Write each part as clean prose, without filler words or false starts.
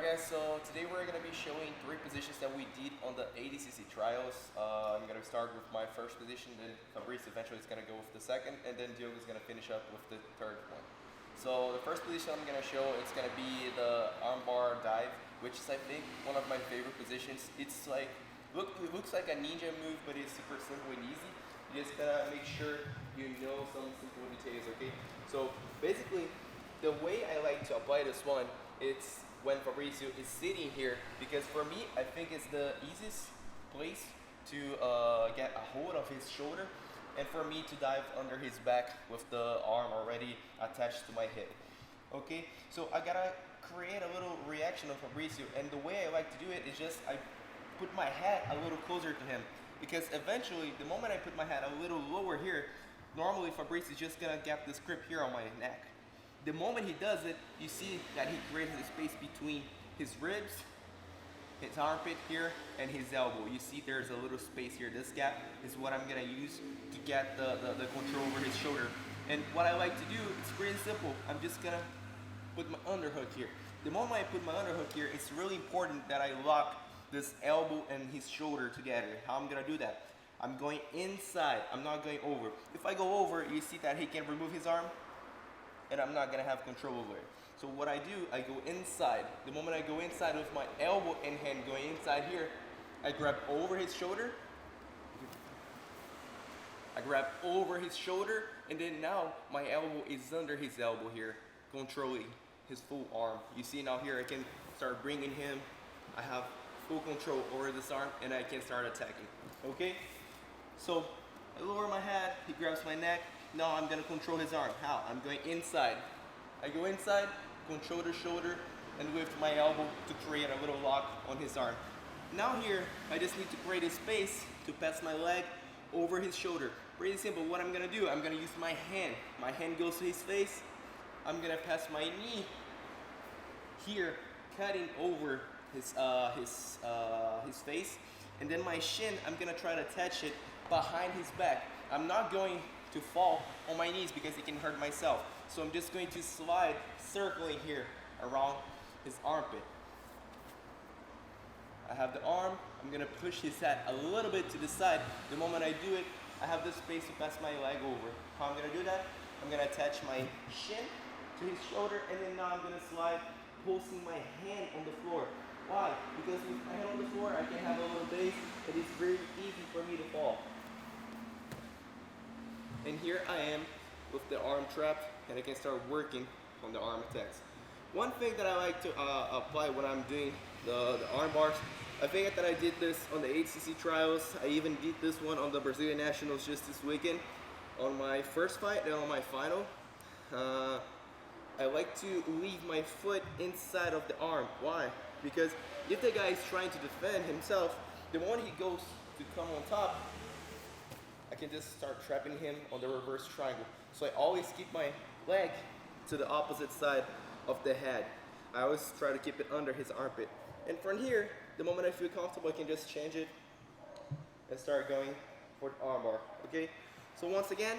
guys, so today we're going to be showing 3 positions that we did on the ADCC trials. I'm going to start with my first position, then Fabrice eventually is going to go with the second, and then Diogo is going to finish up with the third one. So the first position I'm going to show, it's going to be the armbar dive, which is I think one of my favorite positions. It's like, it looks like a ninja move, but it's super simple and easy. You just gotta make sure you know some simple details, okay? So basically, the way I like to apply this one, it's when Fabrizio is sitting here, because for me, I think it's the easiest place to get a hold of his shoulder, and for me to dive under his back with the arm already attached to my head. Okay, so I gotta create a little reaction of Fabrizio, and the way I like to do it is just I put my head a little closer to him, because eventually, the moment I put my head a little lower here, normally Fabrice is just gonna get this grip here on my neck. The moment he does it, you see that he creates a space between his ribs, his armpit here, and his elbow. You see there's a little space here. This gap is what I'm gonna use to get the control over his shoulder. And what I like to do, it's pretty simple. I'm just gonna put my underhook here. The moment I put my underhook here, it's really important that I lock this elbow and his shoulder together. How I'm gonna do that? I'm going inside, I'm not going over. If I go over, you see that he can remove his arm, and I'm not gonna have control over it. So what I do, I go inside. The moment I go inside with my elbow and hand going inside here, I grab over his shoulder. I grab over his shoulder, and then now my elbow is under his elbow here, controlling his full arm. You see now here, I can start bringing him. I have full control over this arm, and I can start attacking, okay? So I lower my head, he grabs my neck. Now I'm gonna control his arm. How? I'm going inside. I go inside, control the shoulder, and lift my elbow to create a little lock on his arm. Now here, I just need to create a space to pass my leg over his shoulder. Pretty simple. What I'm gonna do, I'm gonna use my hand. My hand goes to his face. I'm gonna pass my knee here, cutting over his face, and then my shin, I'm gonna try to attach it behind his back. I'm not going to fall on my knees because it can hurt myself. So I'm just going to slide, circling here around his armpit. I have the arm, I'm gonna push his head a little bit to the side. The moment I do it, I have the space to pass my leg over. How I'm gonna do that? I'm gonna attach my shin to his shoulder, and then now I'm gonna slide, pulsing my hand on the floor. Why? Because with my hand on the floor, I can have a little base, and it's very easy for me to fall. And here I am with the arm trapped, and I can start working on the arm attacks. One thing that I like to apply when I'm doing the arm bars, I think that I did this on the ADCC trials. I even did this one on the Brazilian Nationals just this weekend on my first fight and on my final. I like to leave my foot inside of the arm. Why? Because if the guy is trying to defend himself, the moment he goes to come on top, I can just start trapping him on the reverse triangle. So I always keep my leg to the opposite side of the head. I always try to keep it under his armpit. And from here, the moment I feel comfortable, I can just change it and start going for the armbar, okay? So once again,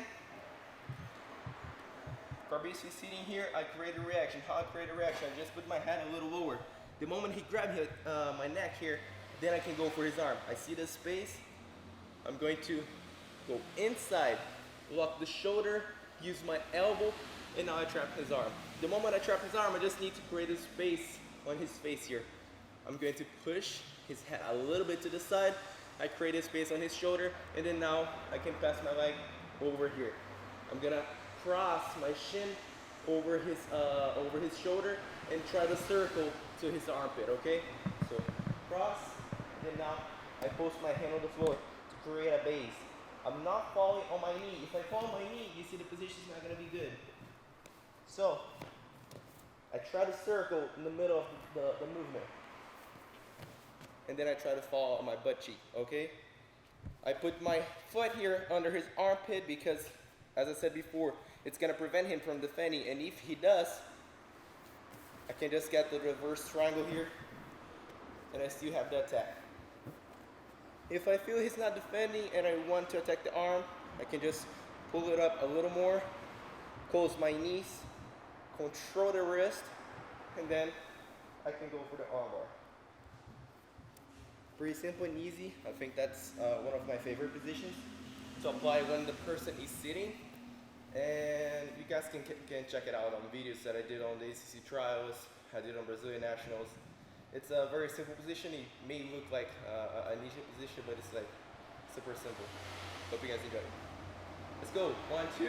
Fabrice is sitting here, I create a reaction. How I create a reaction? I just put my head a little lower. The moment he grabs my neck here, then I can go for his arm. I see the space, I'm going to go inside, lock the shoulder, use my elbow, and now I trap his arm. The moment I trap his arm, I just need to create a space on his face here. I'm going to push his head a little bit to the side. I create a space on his shoulder, and then now I can pass my leg over here. I'm gonna cross my shin over his shoulder and try to circle to his armpit, okay? So cross, and then now I post my hand on the floor to create a base. I'm not falling on my knee. If I fall on my knee, you see the position's not gonna be good. So I try to circle in the middle of the movement. And then I try to fall on my butt cheek, okay? I put my foot here under his armpit because, as I said before, it's gonna prevent him from defending, and if he does, I can just get the reverse triangle here, and I still have the attack. If I feel he's not defending and I want to attack the arm, I can just pull it up a little more, close my knees, control the wrist, and then I can go for the armbar. Pretty simple and easy. I think that's one of my favorite positions to apply when the person is sitting. And you guys can check it out on videos that I did on the ADCC trials, I did on Brazilian Nationals. It's a very simple position. It may look like a niche position, but it's like super simple. Hope you guys enjoy it. Let's go. 1, 2.